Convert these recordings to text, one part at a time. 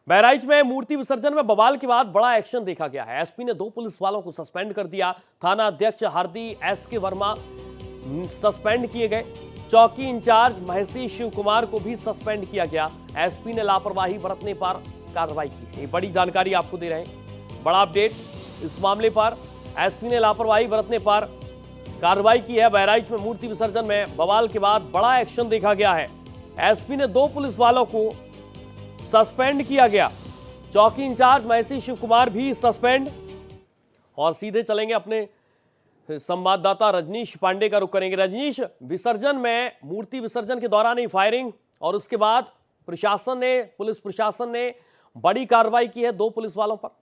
बहराइच में मूर्ति विसर्जन में बवाल के बाद बड़ा एक्शन देखा गया है। एसपी ने 2 पुलिस वालों को सस्पेंड कर दिया। थाना अध्यक्ष हार्दी एसके वर्मा सस्पेंड किए गए। चौकी इंचार्ज महेशी शिव कुमार को भी सस्पेंड किया गया। एसपी ने लापरवाही बरतने पर कार्रवाई की। ये बड़ी जानकारी आपको दे रहे हैं, बड़ा अपडेट इस मामले पर। एसपी ने लापरवाही बरतने पर कार्रवाई की है। बहराइच में मूर्ति विसर्जन में बवाल के बाद बड़ा एक्शन देखा गया है। एसपी ने 2 पुलिस वालों को सस्पेंड किया गया। चौकी इंचार्ज महेशी शिव कुमार भी सस्पेंड। और सीधे चलेंगे अपने संवाददाता रजनीश पांडे का रुख करेंगे। रजनीश, विसर्जन में मूर्ति विसर्जन के दौरान ही फायरिंग और उसके बाद पुलिस प्रशासन ने बड़ी कार्रवाई की है 2 पुलिस वालों पर।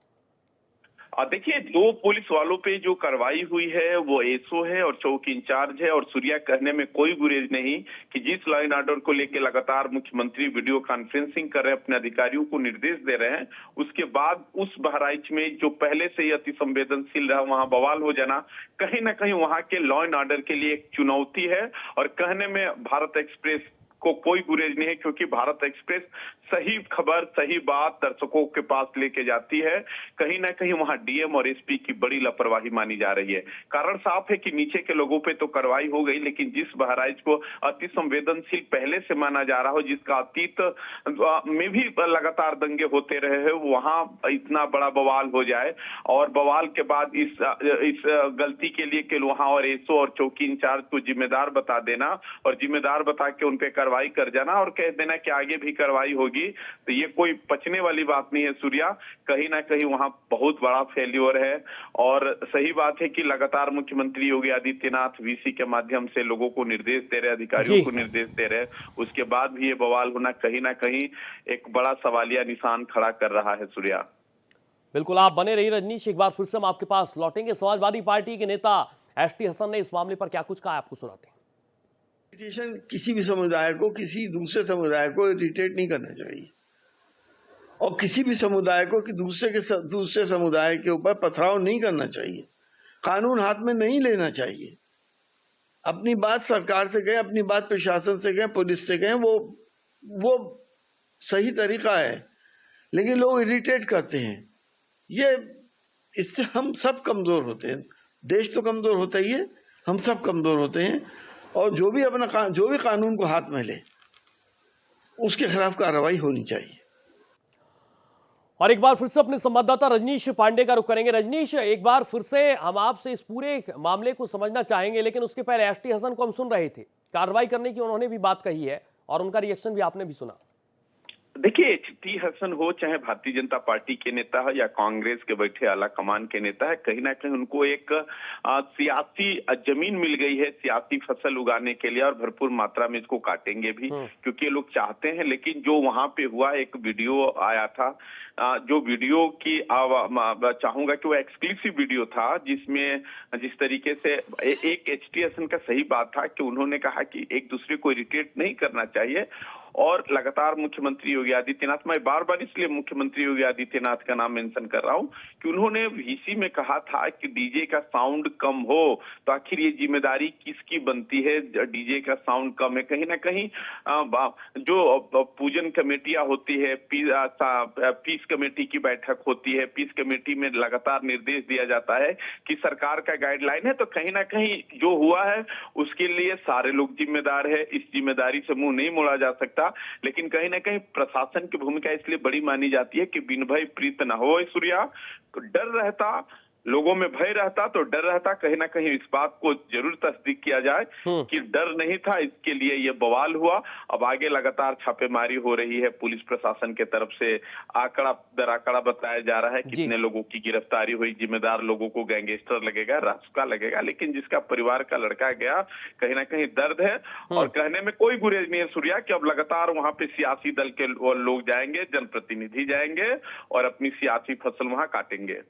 देखिए, 2 पुलिस वालों पे जो कार्रवाई हुई है वो एसओ है और चौकी इंचार्ज है। और सूर्या कहने में कोई गुरेज नहीं कि जिस लॉ एंड ऑर्डर को लेकर लगातार मुख्यमंत्री वीडियो कॉन्फ्रेंसिंग कर रहे हैं, अपने अधिकारियों को निर्देश दे रहे हैं, उसके बाद उस बहराइच में जो पहले से ही अति संवेदनशील रहा, वहां बवाल हो जाना कहीं ना कहीं वहां के लॉ एंड ऑर्डर के लिए एक चुनौती है। और कहने में भारत एक्सप्रेस को कोई गुरेज नहीं है, क्योंकि भारत एक्सप्रेस सही खबर, सही बात दर्शकों के पास लेके जाती है। कहीं ना कहीं वहां डीएम और एसपी की बड़ी लापरवाही मानी जा रही है। कारण साफ है कि नीचे के लोगों पे तो कार्रवाई हो गई, लेकिन जिस बहराइच को अति संवेदनशील पहले से माना जा रहा हो, जिसका अतीत में भी लगातार दंगे होते रहे हैं, वहां इतना बड़ा बवाल हो जाए और बवाल के बाद इस गलती के लिए कि वहां और एसओ और चौकी इंचार्ज को जिम्मेदार बता देना और जिम्मेदार बता के उनपे कार्रवाई कर जाना और कह देना कि आगे भी कार्रवाई होगी, तो ये कोई पचने वाली बात नहीं है सूर्या। कहीं ना कहीं वहां बहुत बड़ा फेल्योर है। और सही बात है कि लगातार मुख्यमंत्री योगी आदित्यनाथ वीसी के माध्यम से लोगों को निर्देश दे रहे, अधिकारियों को निर्देश दे रहे, उसके बाद भी ये बवाल होना कहीं ना कहीं एक बड़ा सवालिया निशान खड़ा कर रहा है सूर्या। बिल्कुल, आप बने रहिए रजनीश। एक बार फिर से हम आपके पास लौटेंगे। समाजवादी पार्टी के नेता एसटी हसन ने इस मामले पर क्या कुछ कहा, आपको सुनाते हैं। किसी भी समुदाय को किसी दूसरे समुदाय को इरिटेट नहीं करना चाहिए और किसी भी समुदाय को कि दूसरे समुदाय के ऊपर पथराव नहीं करना चाहिए। कानून हाथ में नहीं लेना चाहिए। अपनी बात सरकार से कहें, अपनी बात प्रशासन से कहें, पुलिस से कहें, वो सही तरीका है। लेकिन लोग इरिटेट करते हैं, इससे हम सब कमजोर होते हैं। देश तो कमजोर होता ही है, हम सब कमजोर होते हैं। और जो भी कानून को हाथ में ले, उसके खिलाफ कार्रवाई होनी चाहिए। और एक बार फिर से अपने संवाददाता रजनीश पांडे का रुख करेंगे। रजनीश, एक बार फिर से हम आपसे इस पूरे मामले को समझना चाहेंगे, लेकिन उसके पहले एसटी हसन को हम सुन रहे थे। कार्रवाई करने की उन्होंने भी बात कही है और उनका रिएक्शन भी आपने भी सुना। देखिए, एसटी हसन हो चाहे भारतीय जनता पार्टी के नेता है या कांग्रेस के बैठे आला कमान के नेता है, कहीं ना कहीं उनको एक सियासी जमीन मिल गई है सियासी फसल उगाने के लिए और भरपूर मात्रा में इसको काटेंगे भी, क्योंकि लोग चाहते हैं। लेकिन जो वहां पे हुआ, एक वीडियो आया था, जो वीडियो की चाहूंगा कि वो एक्सक्लूसिव वीडियो था, जिसमें जिस तरीके से एक एसटी हसन का सही बात था कि उन्होंने कहा कि एक दूसरे को इरिटेट नहीं करना चाहिए। और लगातार मुख्यमंत्री योगी आदित्यनाथ, मैं बार बार इसलिए मुख्यमंत्री योगी आदित्यनाथ का नाम मेंशन कर रहा हूं कि उन्होंने वीसी में कहा था कि डीजे का साउंड कम हो, तो आखिर ये जिम्मेदारी किसकी बनती है? डीजे का साउंड कम है, कहीं ना कहीं जो पूजन कमेटियां होती है, पीस कमेटी की बैठक होती है, पीस कमेटी में लगातार निर्देश दिया जाता है कि सरकार का गाइडलाइन है, तो कहीं ना कहीं जो हुआ है उसके लिए सारे लोग जिम्मेदार है। इस जिम्मेदारी से मुंह नहीं मोड़ा जा सकता। लेकिन कहीं ना कहीं प्रशासन की भूमिका इसलिए बड़ी मानी जाती है कि बिन भय प्रीत न हो सूर्या। डर रहता, लोगों में भय रहता तो डर रहता। कहीं ना कहीं इस बात को जरूर तस्दीक किया जाए कि डर नहीं था, इसके लिए ये बवाल हुआ। अब आगे लगातार छापेमारी हो रही है पुलिस प्रशासन के तरफ से, आंकड़ा दर आंकड़ा बताया जा रहा है कितने लोगों की गिरफ्तारी हुई। जिम्मेदार लोगों को गैंगस्टर लगेगा, रास्ता लगेगा, लेकिन जिसका परिवार का लड़का गया, कहीं ना कहीं दर्द है। और कहने में कोई गुरेज नहीं है सूर्या कि अब लगातार वहां पे सियासी दल के लोग जाएंगे, जनप्रतिनिधि जाएंगे और अपनी सियासी फसल वहां काटेंगे।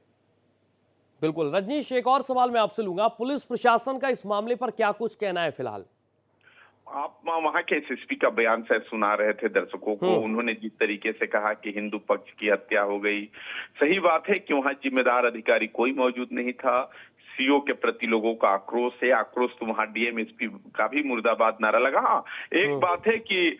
बिल्कुल रजनीश, एक और सवाल मैं आपसे लूंगा। पुलिस प्रशासन का इस मामले पर क्या कुछ कहना है फिलहाल? आप वहां के एसएसपी का बयान शायद सुना रहे थे दर्शकों को। उन्होंने जिस तरीके से कहा कि हिंदू पक्ष की हत्या हो गई, सही बात है कि वहां जिम्मेदार अधिकारी कोई मौजूद नहीं था। सीओ के प्रति लोगों का आक्रोश है। आक्रोश तो वहां डीएम एसपी का भी मुर्दाबाद नारा लगा। हाँ, एक बात है कि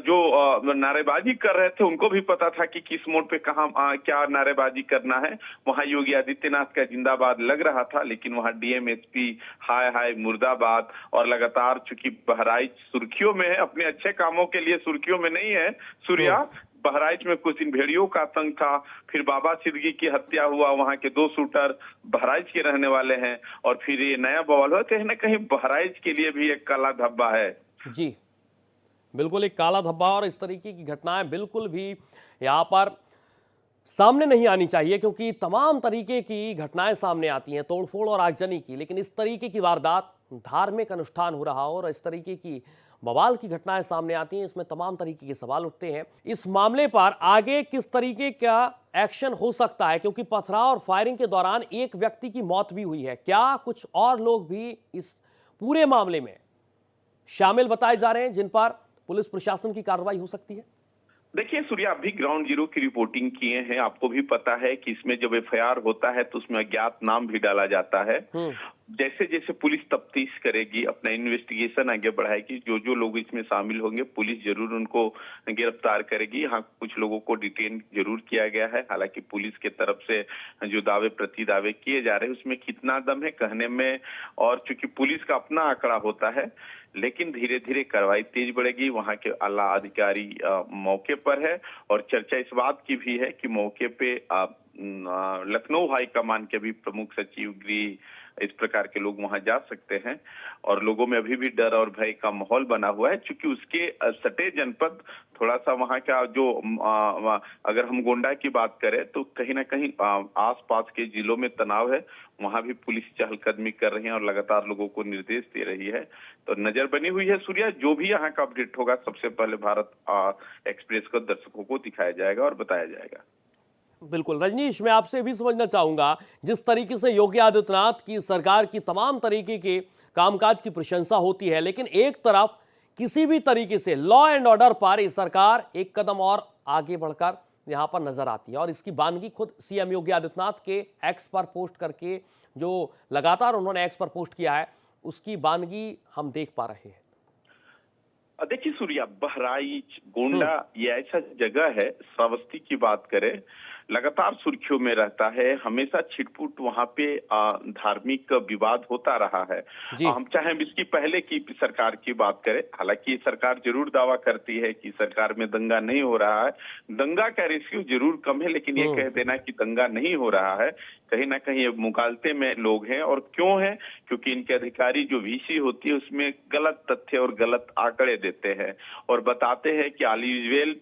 जो नारेबाजी कर रहे थे उनको भी पता था कि किस मोड़ पे कहाँ क्या नारेबाजी करना है। वहां योगी आदित्यनाथ का जिंदाबाद लग रहा था, लेकिन वहां डीएम एसपी हाय हाय मुर्दाबाद। और लगातार चूंकि बहराइच सुर्खियों में है, अपने अच्छे कामों के लिए सुर्खियों में नहीं है सूर्या। बहराइच में कुछ दिन भेड़ियों का आतंक था, फिर बाबा सिद्दीकी की हत्या हुआ, वहां के 2 शूटर बहराइच के रहने वाले हैं, और फिर ये नया बवाल हुआ। कहीं ना कहीं बहराइच के लिए भी एक काला धब्बा है। जी बिल्कुल, एक काला धब्बा, और इस तरीके की घटनाएं बिल्कुल भी यहाँ पर सामने नहीं आनी चाहिए, क्योंकि तमाम तरीके की घटनाएं सामने आती हैं, तोड़फोड़ और आगजनी की, लेकिन इस तरीके की वारदात, धार्मिक अनुष्ठान हो रहा हो और इस तरीके की बवाल की घटनाएं सामने आती हैं, इसमें तमाम तरीके के सवाल उठते हैं। इस मामले पर आगे किस तरीके का एक्शन हो सकता है, क्योंकि पथराव और फायरिंग के दौरान एक व्यक्ति की मौत भी हुई है, क्या कुछ और लोग भी इस पूरे मामले में शामिल बताए जा रहे हैं जिन पर पुलिस प्रशासन की कार्रवाई हो सकती है? देखिए सूर्या, अभी ग्राउंड जीरो की रिपोर्टिंग किए हैं। आपको भी पता है कि इसमें जब एफआईआर होता है तो उसमें अज्ञात नाम भी डाला जाता है। जैसे जैसे पुलिस तफ्तीश करेगी, अपना इन्वेस्टिगेशन आगे बढ़ाएगी, जो जो लोग इसमें शामिल होंगे पुलिस जरूर उनको गिरफ्तार करेगी। हाँ, कुछ लोगों को डिटेन जरूर किया गया है। हालांकि पुलिस के तरफ से जो दावे प्रति दावे किए जा रहे हैं उसमें कितना दम है कहने में, और चूंकि पुलिस का अपना आंकड़ा होता है, लेकिन धीरे धीरे कार्रवाई तेज बढ़ेगी। वहां के आला अधिकारी मौके पर है, और चर्चा इस बात की भी है कि मौके पे लखनऊ हाई कमान के भी प्रमुख सचिव गृह, इस प्रकार के लोग वहां जा सकते हैं। और लोगों में अभी भी डर और भय का माहौल बना हुआ है, क्योंकि उसके सटे जनपद थोड़ा सा वहां का जो अगर हम गोंडा की बात करें तो कहीं ना कहीं आसपास के जिलों में तनाव है। वहां भी पुलिस चहलकदमी कर रही है और लगातार लोगों को निर्देश दे रही है। तो नजर बनी हुई है सूर्या, जो भी यहाँ का अपडेट होगा सबसे पहले भारत एक्सप्रेस को दर्शकों को दिखाया जाएगा और बताया जाएगा। बिल्कुल रजनीश, मैं आपसे भी समझना चाहूंगा, जिस तरीके से योगी आदित्यनाथ की सरकार की तमाम तरीके के कामकाज की प्रशंसा होती है, लेकिन एक तरफ किसी भी तरीके से लॉ एंड ऑर्डर पर ये सरकार एक कदम और आगे बढ़कर यहां पर नजर आती है, और इसकी बानगी खुद सीएम योगी आदित्यनाथ के एक्स पर पोस्ट करके, जो लगातार उन्होंने एक्स पर पोस्ट किया है, उसकी बानगी हम देख पा रहे हैं। देखिए सूर्या, बहराइच गोंडा ये ऐसा जगह है, श्रावस्ती की बात करें, लगातार सुर्खियों में रहता है। हमेशा छिटपुट वहां पे धार्मिक विवाद होता रहा है। हम चाहे इसकी पहले की सरकार की बात करें, हालांकि सरकार जरूर दावा करती है कि सरकार में दंगा नहीं हो रहा है, दंगा का रेशियो जरूर कम है, लेकिन ये कह देना कि दंगा नहीं हो रहा है, कहीं ना कहीं मुगालते में लोग हैं। और क्यों है? क्योंकि इनके अधिकारी जो वीसी होती है उसमें गलत तथ्य और गलत आंकड़े देते हैं और बताते हैं कि ऑल इज वेल,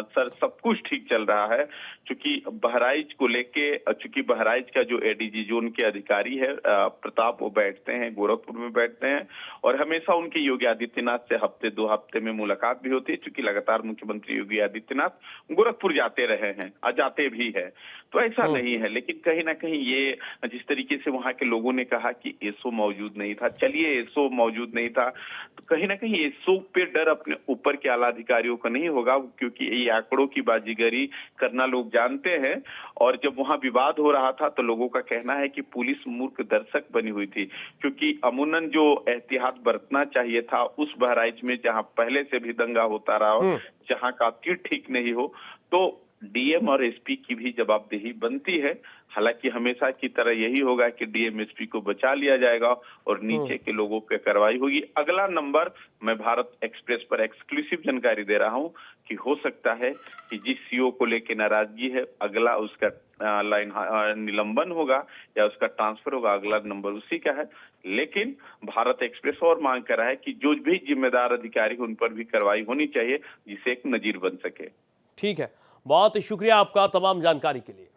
सर सब कुछ ठीक चल रहा है। चूंकि बहराइच को लेके, चूंकि बहराइच का जो एडीजी जोन के अधिकारी है प्रताप, वो बैठते हैं गोरखपुर में बैठते हैं, और हमेशा उनके योगी आदित्यनाथ से हफ्ते 2 हफ्ते में मुलाकात भी होती है, चूंकि लगातार मुख्यमंत्री योगी आदित्यनाथ गोरखपुर जाते रहे हैं, जाते भी है। तो ऐसा नहीं है, लेकिन कहीं ना कहीं ये जिस तरीके से वहां के लोगों ने कहा कि एसओ मौजूद नहीं था, चलिए एसओ मौजूद नहीं था, तो कहीं ना कहीं एसओ पे डर अपने ऊपर के आला अधिकारियों का नहीं होगा, क्योंकि ये आंकड़ों की बाजीगरी करना लोग जानते हैं। और जब वहां विवाद हो रहा था तो लोगों का कहना है कि पुलिस मूर्ख दर्शक बनी हुई थी, क्योंकि अमूनन जो एहतियात बरतना चाहिए था उस बहराइच में जहां पहले से भी दंगा होता रहा हो, जहां का तीर ठीक नहीं हो, तो डीएम और एसपी की भी जवाबदेही बनती है। हालांकि हमेशा की तरह यही होगा कि डीएम एसपी को बचा लिया जाएगा और नीचे के लोगों पे कार्रवाई होगी। अगला नंबर मैं भारत एक्सप्रेस पर एक्सक्लूसिव जानकारी दे रहा हूं कि हो सकता है कि जिस सीओ को लेके नाराजगी है, अगला उसका लाइन निलंबन होगा या उसका ट्रांसफर होगा, अगला नंबर उसी का है। लेकिन भारत एक्सप्रेस और मांग कर रहा है कि जो भी जिम्मेदार अधिकारी उन पर भी कार्रवाई होनी चाहिए, जिससे एक नजीर बन सके। ठीक है, बहुत शुक्रिया आपका तमाम जानकारी के लिए।